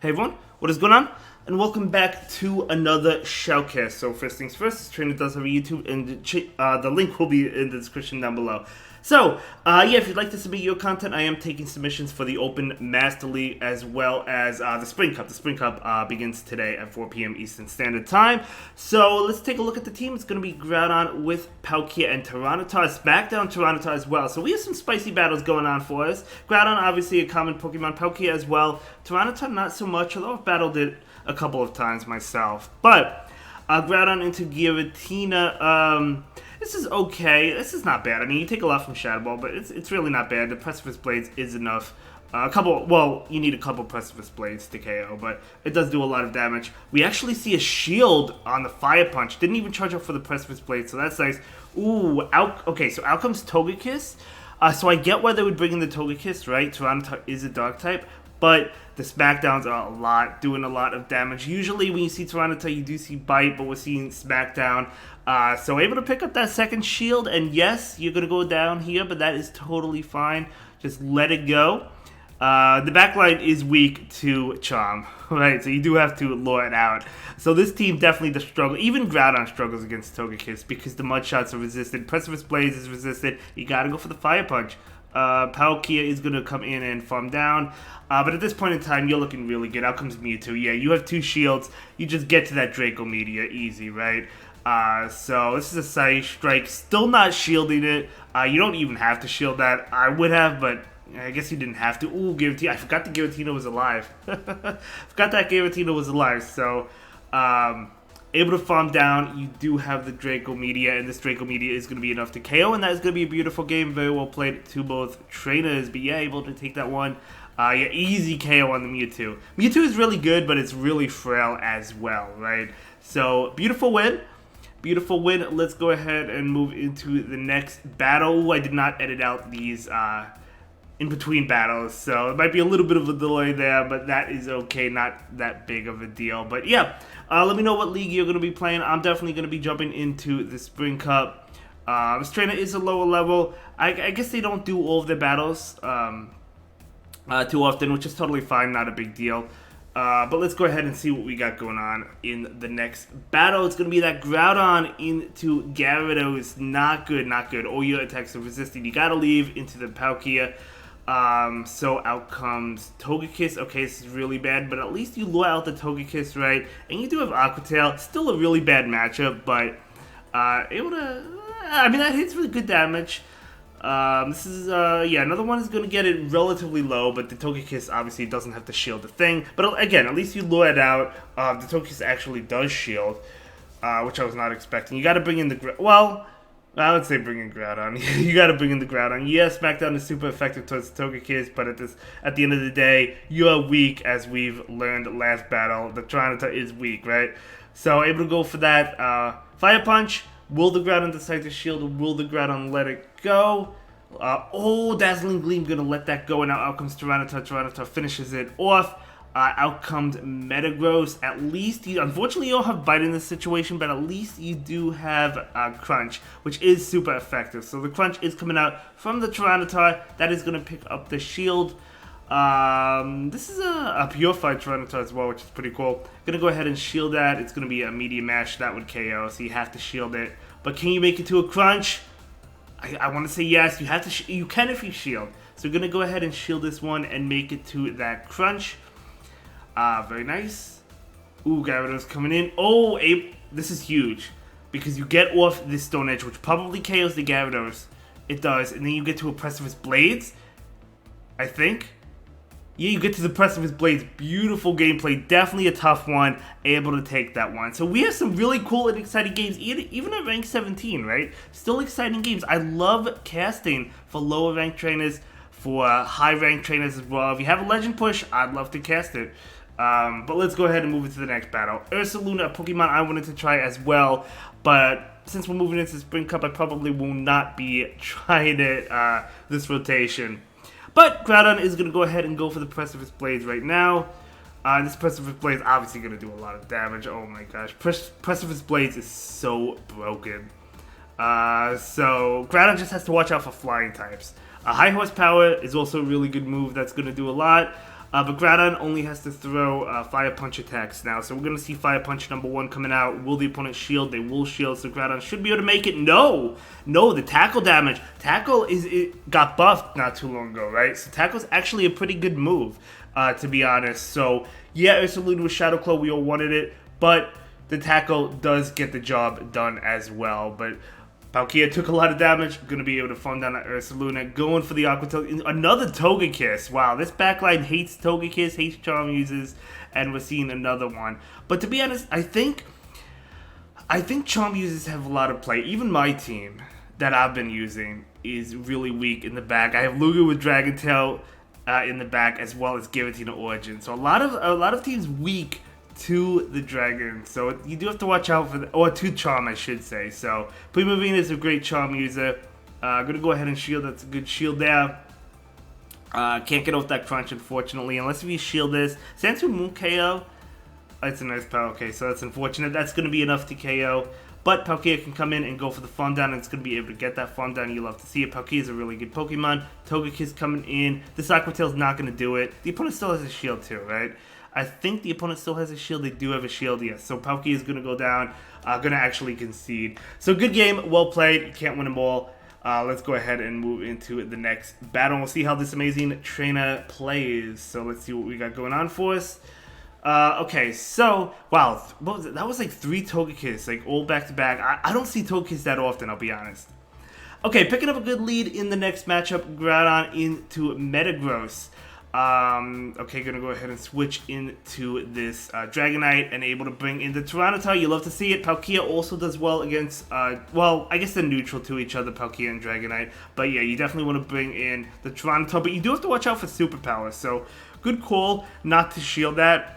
Hey everyone, what is going on? And welcome back to another Shoutcast. So first things first, this trainer does have a YouTube, and the link will be in the description down below. So, if you'd like to submit your content, I am taking submissions for the Open Master League as well as the Spring Cup. The Spring Cup begins today at 4 p.m. Eastern Standard Time. So let's take a look at the team. It's going to be Groudon with Palkia and Tyranitar. SmackDown Tyranitar as well. So we have some spicy battles going on for us. Groudon, obviously a common Pokemon. Palkia as well. Tyranitar, not so much, although I've battled it a couple of times myself. But Groudon into Giratina. This is okay. This is not bad. I mean, you take a lot from Shadow Ball, but it's really not bad. The Precipice Blades is enough. You need a couple Precipice Blades to KO, but it does do a lot of damage. We actually see a shield on the Fire Punch. Didn't even charge up for the Precipice Blade, so that's nice. Ooh, okay, so out comes Togekiss. So I get why they would bring in the Togekiss, right? Tyranitar is a Dark type, but the Smackdowns are doing a lot of damage. Usually when you see Tyranitar, you do see Bite, but we're seeing Smackdown. So able to pick up that second shield, and yes, you're going to go down here, but that is totally fine. Just let it go. The backline is weak to Charm, right? So you do have to lure it out. So this team definitely does struggle. Even Groudon struggles against Togekiss because the Mud Shots are resisted. Precipice Blaze is resisted. You got to go for the Fire Punch. Palkia is going to come in and farm down. But at this point in time, you're looking really good. Out comes Mewtwo. Yeah, you have two shields. You just get to that Draco Meteor easy, right? So this is a Psy Strike. Still not shielding it. You don't even have to shield that. I would have, but I guess you didn't have to. Ooh, Giratina. I forgot the Giratina was alive. Forgot that Giratina was alive. So, able to farm down. You do have the Draco Meteor, and this Draco Meteor is going to be enough to KO, and that is going to be a beautiful game. Very well played to both trainers, but yeah, able to take that one. Easy KO on the Mewtwo. Mewtwo is really good, but it's really frail as well, right? So, beautiful win. Beautiful win. Let's go ahead and move into the next battle. Ooh, I did not edit out these in between battles, so it might be a little bit of a delay there, but that is okay. Not that big of a deal. But yeah, let me know what league you're going to be playing. I'm definitely going to be jumping into the Spring Cup. This trainer is a lower level. I guess they don't do all of their battles too often, which is totally fine. Not a big deal. But let's go ahead and see what we got going on in the next battle. It's going to be that Groudon into Gyarados. Not good, not good. All your attacks are resisted. You got to leave into the Palkia. So out comes Togekiss. Okay, this is really bad, but at least you lure out the Togekiss, right? And you do have Aqua Tail. Still a really bad matchup, but able to... I mean, that hits really good damage. This is, another one is going to get it relatively low, but the Togekiss obviously doesn't have to shield the thing. But again, at least you lure it out. The Togekiss actually does shield, which I was not expecting. You got to bring in the... Well, I would say bring in Groudon. You got to bring in the Groudon. Yes, Smackdown is super effective towards the Togekiss, but at the end of the day, you are weak, as we've learned last battle. The Tyranitar is weak, right? So, able to go for that. Fire Punch. Will the Groudon decide to shield, or will the Groudon let it go? Dazzling Gleam gonna let that go, and now out comes Tyranitar. Tyranitar finishes it off. Out comes Metagross. At least, unfortunately you don't have Bite in this situation, but at least you do have Crunch, which is super effective. So the Crunch is coming out from the Tyranitar. That is gonna pick up the shield. This is a Purified Tyranitar as well, which is pretty cool. Gonna go ahead and shield that. It's gonna be a Medium Mash. That would KO, so you have to shield it. But can you make it to a Crunch? I want to say yes. You have to. You can if you shield. So we're gonna go ahead and shield this one and make it to that Crunch. Very nice. Ooh, Gyarados coming in. Oh, this is huge because you get off this Stone Edge, which probably KOs the Gyarados. It does, and then you get to a Precipice Blades. I think. Yeah, you get to the Precipice Blades. Beautiful gameplay. Definitely a tough one. Able to take that one. So we have some really cool and exciting games, even at rank 17, right? Still exciting games. I love casting for lower rank trainers, for high rank trainers as well. If you have a Legend Push, I'd love to cast it. But let's go ahead and move into the next battle. Ursuluna, a Pokemon I wanted to try as well, but since we're moving into the Spring Cup, I probably will not be trying it this rotation. But Groudon is going to go ahead and go for the Precipice Blades right now. This Precipice Blade is obviously going to do a lot of damage. Oh my gosh. Precipice Blades is so broken. So Groudon just has to watch out for flying types. High Horsepower is also a really good move that's going to do a lot. But Groudon only has to throw Fire Punch attacks now. So we're going to see Fire Punch number 1 coming out. Will the opponent shield? They will shield. So Groudon should be able to make it. No! No, the tackle damage. Tackle got buffed not too long ago, right? So Tackle's actually a pretty good move, to be honest. So, yeah, Ursuluna with Shadow Claw. We all wanted it. But the tackle does get the job done as well. But Palkia took a lot of damage. Going to be able to farm down that Ursuluna. Going for the Aqua Tail. Another Togekiss. Wow, this backline hates Togekiss, hates Charm-Uses, and we're seeing another one. But to be honest, I think Charm-Uses have a lot of play. Even my team that I've been using is really weak in the back. I have Lugia with Dragon Tail in the back, as well as Giratina Origin. So a lot of teams weak to the Dragon, so you do have to watch out for or to Charm, I should say. So Primarina is a great Charm user. Gonna go ahead and shield. That's a good shield there. Can't get off that crunch, unfortunately, unless we shield this. Sansu Moon KO. That's a nice power. Okay, so that's unfortunate. That's gonna be enough to KO. But Palkia can come in and go for the farm down, and it's going to be able to get that farm down. You love to see it. Palkia is a really good Pokemon. Togekiss coming in. This Aqua Tail's not going to do it. The opponent still has a shield too, right? I think the opponent still has a shield. They do have a shield, yes. So Palkia is going to go down. Going to actually concede. So good game. Well played. You can't win them all. Let's go ahead and move into the next battle. We'll see how this amazing trainer plays. So let's see what we got going on for us. Okay, so, wow, what was it? That was like 3 Togekiss, like all back to back. I don't see Togekiss that often, I'll be honest. Okay, picking up a good lead in the next matchup, Groudon into Metagross. Okay, gonna go ahead and switch into this Dragonite and able to bring in the Tyranitar. You love to see it. Palkia also does well against, well, I guess they're neutral to each other, Palkia and Dragonite. But yeah, you definitely want to bring in the Tyranitar, but you do have to watch out for superpowers. So, good call not to shield that.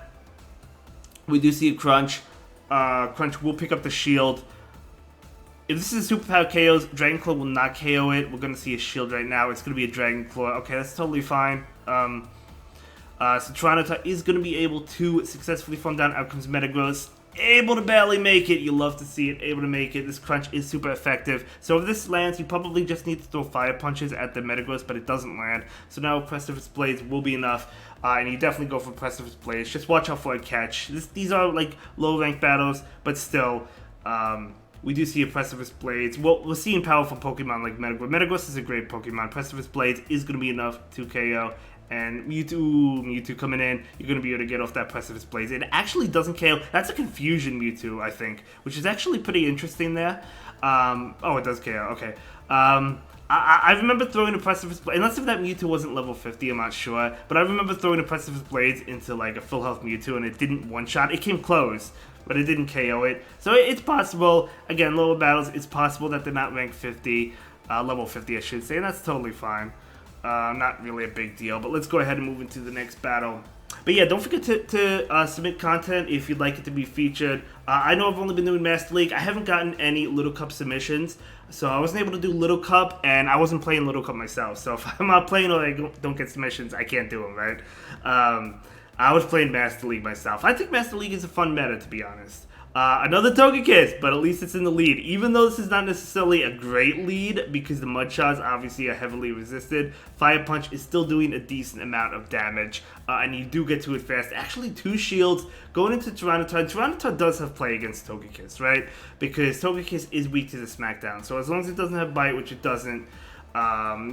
We do see a Crunch. Crunch will pick up the shield. If this is a superpower KOs, Dragon Claw will not KO it. We're going to see a shield right now. It's going to be a Dragon Claw. Okay, that's totally fine. So Tyranitar is going to be able to successfully farm down. Out comes Metagross. Able to barely make it. You love to see it. Able to make it. This Crunch is super effective. So if this lands, you probably just need to throw Fire Punches at the Metagross, but it doesn't land. So now Precipice Blades will be enough. And you definitely go for Precipice Blades. Just watch out for a catch. These are like low-ranked battles, but still, we do see a Precipice Blades. Well, we're seeing powerful Pokemon like Metagross. Metagross is a great Pokemon. Precipice Blades is going to be enough to KO. And Mewtwo coming in, you're going to be able to get off that Precipice Blades. It actually doesn't KO. That's a Confusion Mewtwo, I think, which is actually pretty interesting there. Oh, it does KO. Okay. I remember throwing a Precipice Blades, unless if that Mewtwo wasn't level 50, I'm not sure. But I remember throwing a Precipice Blades into like a full health Mewtwo and it didn't one-shot. It came close, but it didn't KO it. So it's possible, again, lower battles, it's possible that they're not ranked 50, level 50 I should say, and that's totally fine. Not really a big deal, but let's go ahead and move into the next battle. But yeah, don't forget to submit content if you'd like it to be featured. I know I've only been doing Master League. I haven't gotten any Little Cup submissions, so I wasn't able to do Little Cup, and I wasn't playing Little Cup myself. So if I'm not playing or I don't get submissions, I can't do them, right? I was playing Master League myself. I think Master League is a fun meta, to be honest. Another Togekiss, but at least it's in the lead. Even though this is not necessarily a great lead, because the Mudshots obviously are heavily resisted, Fire Punch is still doing a decent amount of damage, and you do get to it fast. Actually, 2 shields going into Tyranitar. Tyranitar does have play against Togekiss, right? Because Togekiss is weak to the Smackdown. So as long as it doesn't have Bite, which it doesn't,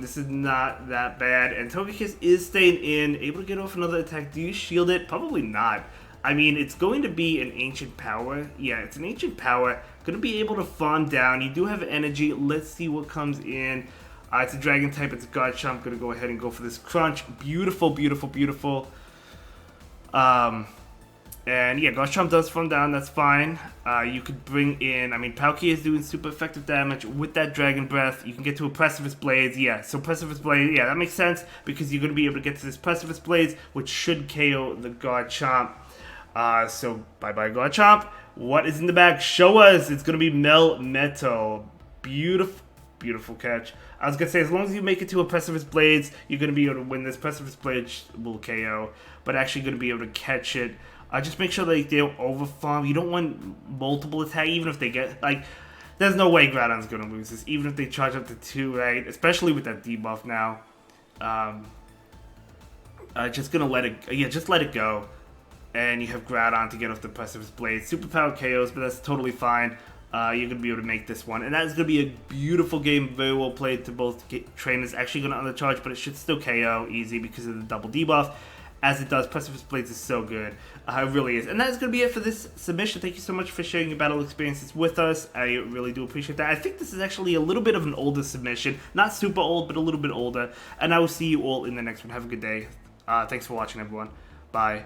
this is not that bad. And Togekiss is staying in, able to get off another attack. Do you shield it? Probably not. I mean, it's going to be an Ancient Power. Yeah, it's an Ancient Power. Going to be able to farm down. You do have energy. Let's see what comes in. It's a Dragon type. It's a Garchomp. Going to go ahead and go for this Crunch. Beautiful, beautiful, beautiful. And yeah, Garchomp does farm down. That's fine. You could bring in... I mean, Palkia is doing super effective damage with that Dragon Breath. You can get to a Precipice Blades. Yeah, so Precipice Blades... Yeah, that makes sense because you're going to be able to get to this Precipice Blades, which should KO the Garchomp. So, bye-bye Garchomp. What is in the bag? Show us. It's going to be Melmetal. Beautiful, beautiful catch. I was going to say, as long as you make it to a Precipice Blades, you're going to be able to win this. Precipice Blades will KO, but actually going to be able to catch it. Just make sure that they don't overfarm. You don't want multiple attack, even if they get, like, there's no way Groudon's going to lose this, even if they charge up to 2, right? Especially with that debuff now. just gonna let it, just let it go. And you have Groudon to get off the Precipice Blade. Superpower KOs, but that's totally fine. You're going to be able to make this one. And that is going to be a beautiful game, very well played to both trainers. Actually going to undercharge, but it should still KO easy because of the double debuff. As it does, Precipice Blades is so good. It really is. And that is going to be it for this submission. Thank you so much for sharing your battle experiences with us. I really do appreciate that. I think this is actually a little bit of an older submission. Not super old, but a little bit older. And I will see you all in the next one. Have a good day. Thanks for watching, everyone. Bye.